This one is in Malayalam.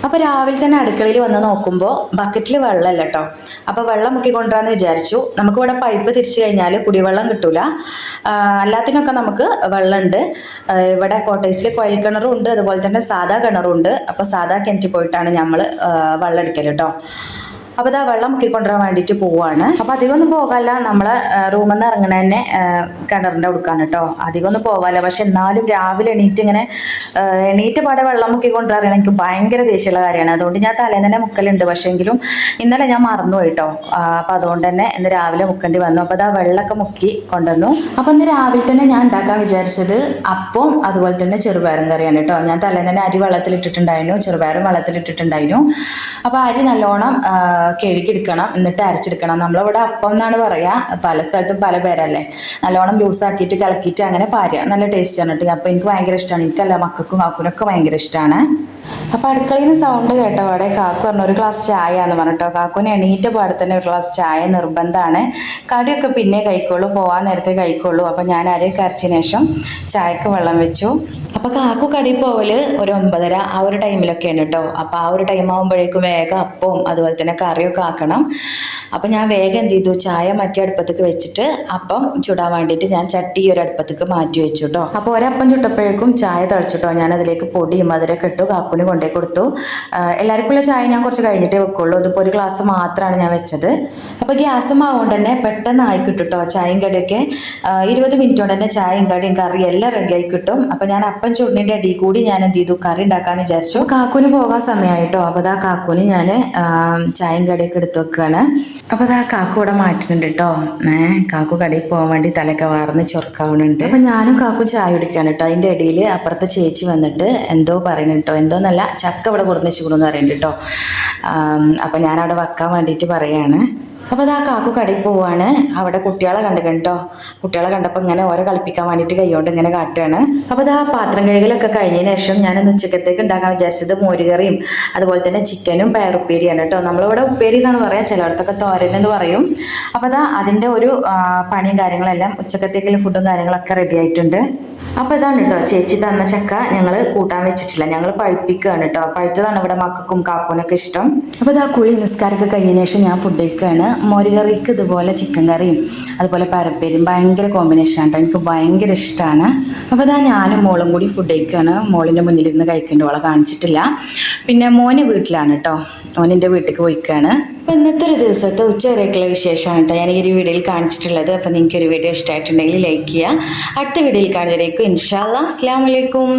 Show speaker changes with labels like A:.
A: അപ്പോൾ രാവിലെ തന്നെ അടുക്കളയിൽ വന്ന് നോക്കുമ്പോൾ ബക്കറ്റിൽ വെള്ളമല്ല കേട്ടോ. അപ്പോൾ വെള്ളം മുക്കി കൊണ്ടുവരാമെന്ന് വിചാരിച്ചു. നമുക്കിവിടെ പൈപ്പ് തിരിച്ചു കഴിഞ്ഞാൽ കുടിവെള്ളം കിട്ടൂല, അല്ലാത്തിനൊക്കെ നമുക്ക് വെള്ളമുണ്ട്. ഇവിടെ കോട്ടേഴ്സിൽ കുഴൽ കിണറും ഉണ്ട്, അതുപോലെ തന്നെ സാധാ കിണറും ഉണ്ട്. അപ്പോൾ സാധാ കിണറ്റിൽ പോയിട്ടാണ് നമ്മൾ വെള്ളം എടുക്കൽ കേട്ടോ. അപ്പോൾ ഇതാ വെള്ളം മുക്കിക്കൊണ്ടുവരാൻ വേണ്ടിയിട്ട് പോവുകയാണ്. അപ്പോൾ അധികമൊന്നും പോകാല്ല, നമ്മളെ റൂമിൽ നിന്ന് ഇറങ്ങണ തന്നെ കിണറിൻ്റെ കൊടുക്കാണ് കേട്ടോ. അധികമൊന്നും പോകാല്ല, പക്ഷെ എന്നാലും രാവിലെ എണീറ്റ് പാടെ വെള്ളം മുക്കിക്കൊണ്ടുവരാൻ എനിക്ക് ഭയങ്കര ദേഷ്യമുള്ള കാര്യമാണ്. അതുകൊണ്ട് ഞാൻ തലേന്ന് തന്നെ മുക്കലുണ്ട്. പക്ഷേ എങ്കിലും ഇന്നലെ ഞാൻ മറന്നുപോയി കേട്ടോ. അപ്പോൾ അതുകൊണ്ട് തന്നെ ഇന്ന് രാവിലെ മുക്കേണ്ടി വന്നു. അപ്പോൾ ഇതാ വെള്ളമൊക്കെ മുക്കി കൊണ്ടുവന്നു. അപ്പോൾ ഇന്ന് രാവിലെ തന്നെ ഞാൻ ഉണ്ടാക്കാൻ വിചാരിച്ചത് അപ്പവും അതുപോലെ തന്നെ ചെറുപയറും കറിയാണ് കേട്ടോ. ഞാൻ തലേന്ന് തന്നെ അരി വെള്ളത്തിലിട്ടിട്ടുണ്ടായിരുന്നു, ചെറുപയറും വെള്ളത്തിലിട്ടിട്ടുണ്ടായിരുന്നു. അപ്പോൾ അരി നല്ലോണം കഴുകിയെടുക്കണം, എന്നിട്ട് അരച്ചെടുക്കണം. നമ്മളിവിടെ അപ്പം എന്നാണ് പറയുക, പല സ്ഥലത്തും പല പേരല്ലേ. നല്ലോണം ലൂസാക്കിയിട്ട് കിളക്കിയിട്ട് അങ്ങനെ പാരുക. നല്ല ടേസ്റ്റാണ് കേട്ടോ. അപ്പോൾ എനിക്ക് ഭയങ്കര ഇഷ്ടമാണ്. എനിക്കല്ല, മക്കൾക്കും കാക്കൂനൊക്കെ ഭയങ്കര ഇഷ്ടമാണ്. അപ്പോൾ അടുക്കളയിൽ നിന്ന് സൗണ്ട് കേട്ടപാടെ കാക്കു പറഞ്ഞു ഒരു ഗ്ലാസ് ചായ എന്ന് പറഞ്ഞിട്ടോ. കാക്കുവിന് എണീറ്റ പാടെ തന്നെ ഒരു ഗ്ലാസ് ചായ നിർബന്ധമാണ്. കടിയൊക്കെ പിന്നെ കഴിക്കുള്ളൂ, പോകാൻ നേരത്തെ കഴിക്കുള്ളൂ. അപ്പോൾ ഞാൻ അരയൊക്കെ അരച്ചതിന് ശേഷം ചായക്ക് വെള്ളം വെച്ചു. അപ്പോൾ കാക്കു കടി പോവൽ ഒരു 9:30 ആ ഒരു ടൈമിലൊക്കെയാണ് കേട്ടോ. അപ്പോൾ ആ ഒരു ടൈം ആകുമ്പോഴേക്കും വേഗം അപ്പവും അതുപോലെ തന്നെ കറിയൊക്കെ ആക്കണം. അപ്പോൾ ഞാൻ വേഗം എന്ത് ചെയ്തു, ചായ മറ്റേ അടുപ്പത്തേക്ക് വെച്ചിട്ട് അപ്പം ചുടാൻ വേണ്ടിയിട്ട് ഞാൻ ചട്ടി ഒരു അടുപ്പത്തേക്ക് മാറ്റി വെച്ചു കേട്ടോ. അപ്പോൾ ഒരപ്പം ചുട്ടപ്പോഴേക്കും ചായ തിളച്ചിട്ടോ. ഞാൻ അതിലേക്ക് പൊടിയും മധുരമൊക്കെ ഇട്ടു, കാക്കുവിന് കൊണ്ടേ കൊടുത്തു. എല്ലാവർക്കുള്ള ചായ ഞാൻ കുറച്ച് കഴിഞ്ഞിട്ടേ വെക്കുള്ളൂ. ഇതിപ്പോൾ ഒരു ഗ്ലാസ് മാത്രമാണ് ഞാൻ വെച്ചത്. അപ്പോൾ ഗ്യാസും ആവുകൊണ്ട് തന്നെ പെട്ടെന്ന് ആയി കിട്ടും കേട്ടോ. ചായയും കടിയൊക്കെ 20 മിനിറ്റ് കൊണ്ട് തന്നെ ചായയും കടിയും കറിയും എല്ലാം റെഡി ആയി കിട്ടും. അപ്പോൾ ഞാൻ അപ്പം ചുടിൻ്റെ അടി കൂടി ഞാൻ എന്ത് ചെയ്തു, കറി ഉണ്ടാക്കാമെന്ന് വിചാരിച്ചു. കാക്കുവിന് പോകാൻ സമയമായിട്ടോ. അപ്പോൾ അതാ കാക്കുവിന് ഞാൻ ചായയും കടിയൊക്കെ എടുത്ത് വെക്കുകയാണ്. അപ്പോൾ അതാ കാക്കു ഇവിടെ മാറ്റുന്നുണ്ട് കേട്ടോ. കാക്കു കടയിൽ പോകാൻ വേണ്ടി തലയൊക്കെ വാർന്ന് ചൊറുക്കാവുന്നുണ്ട്. അപ്പോൾ ഞാനും കാക്കു ചായ കുടിക്കുകയാണ് കേട്ടോ. അതിൻ്റെ ഇടയിൽ അപ്പുറത്തെ ചേച്ചി വന്നിട്ട് എന്തോ പറയുന്നു കേട്ടോ. എന്തോന്നല്ല, ചക്ക ഇവിടെ കൊടുന്ന് വെച്ചുകൊണ്ടെന്ന് പറയുന്നുണ്ട് കേട്ടോ. അപ്പോൾ ഞാനവിടെ വെക്കാൻ വേണ്ടിയിട്ട് പറയുകയാണ്. അപ്പോൾ അതാ കാക്കു കടയിൽ പോവുകയാണ്. അവിടെ കുട്ടികളെ കണ്ടു കേട്ടോ. കുട്ടികളെ കണ്ടപ്പോൾ ഇങ്ങനെ ഓരോ കളിപ്പിക്കാൻ വേണ്ടിയിട്ട് കൈകൊണ്ട് ഇങ്ങനെ കാട്ടുകയാണ്. അപ്പോൾ അതാ പാത്രം കഴുകലൊക്കെ കഴിഞ്ഞതിന് ശേഷം ഞാനൊന്ന് ഉച്ചക്കത്തേക്ക് ഉണ്ടാക്കാൻ വിചാരിച്ചത് മോരുകറിയും അതുപോലെ തന്നെ ചിക്കനും പയറുപ്പേരിയാണ് കേട്ടോ. നമ്മളിവിടെ ഉപ്പേരി എന്നാണ് പറയുക, ചിലയിടത്തൊക്കെ തോരൻ എന്ന് പറയും. അപ്പോൾ അതാ അതിൻ്റെ ഒരു പണിയും കാര്യങ്ങളെല്ലാം ഉച്ചക്കത്തേക്കുള്ള ഫുഡും കാര്യങ്ങളൊക്കെ റെഡി ആയിട്ടുണ്ട്. അപ്പോൾ ഇതാണ് കേട്ടോ ചേച്ചി തന്ന ചക്ക. ഞങ്ങൾ കൂട്ടാൻ വെച്ചിട്ടില്ല, ഞങ്ങൾ പഴുപ്പിക്കുകയാണ് കേട്ടോ. പഴുത്തതാണ് ഇവിടെ മക്കൾക്കും കാക്കൂനൊക്കെ ഇഷ്ടം. അപ്പോൾ ഇതാ കുളി നിസ്കാരമൊക്കെ കഴിഞ്ഞതിന് ശേഷം ഞാൻ ഫുഡ് കഴിക്കുകയാണ്. മോരുകറിക്ക് ഇതുപോലെ ചിക്കൻ കറിയും അതുപോലെ പരപ്പേരിയും ഭയങ്കര കോമ്പിനേഷനാണ് കേട്ടോ. എനിക്ക് ഭയങ്കര ഇഷ്ടമാണ്. അപ്പോൾ ഇതാ ഞാനും മോളും കൂടി ഫുഡ് കഴിക്കുകയാണ്. മോളിൻ്റെ മുന്നിലിരുന്ന് കഴിക്കേണ്ട, ഓളെ കാണിച്ചിട്ടില്ല. പിന്നെ മോന് വീട്ടിലാണ് കേട്ടോ, മോനിൻ്റെ വീട്ടിലേക്ക് പോയിക്കുകയാണ്. അപ്പോൾ ഇന്നത്തെ ഒരു ദിവസത്തെ ഉച്ചവരേക്കുള്ള വിശേഷമാണ് കേട്ടോ ഞാൻ ഈ ഒരു വീഡിയോയിൽ കാണിച്ചിട്ടുള്ളത്. അപ്പോൾ നിങ്ങൾക്കൊരു വീഡിയോ ഇഷ്ടമായിട്ടുണ്ടെങ്കിൽ ലൈക്ക് ചെയ്യുക. അടുത്ത വീഡിയോയിൽ കാണുന്നവരേക്കും ഇൻഷാ അല്ലാഹ് അസ്സലാമു അലൈക്കും.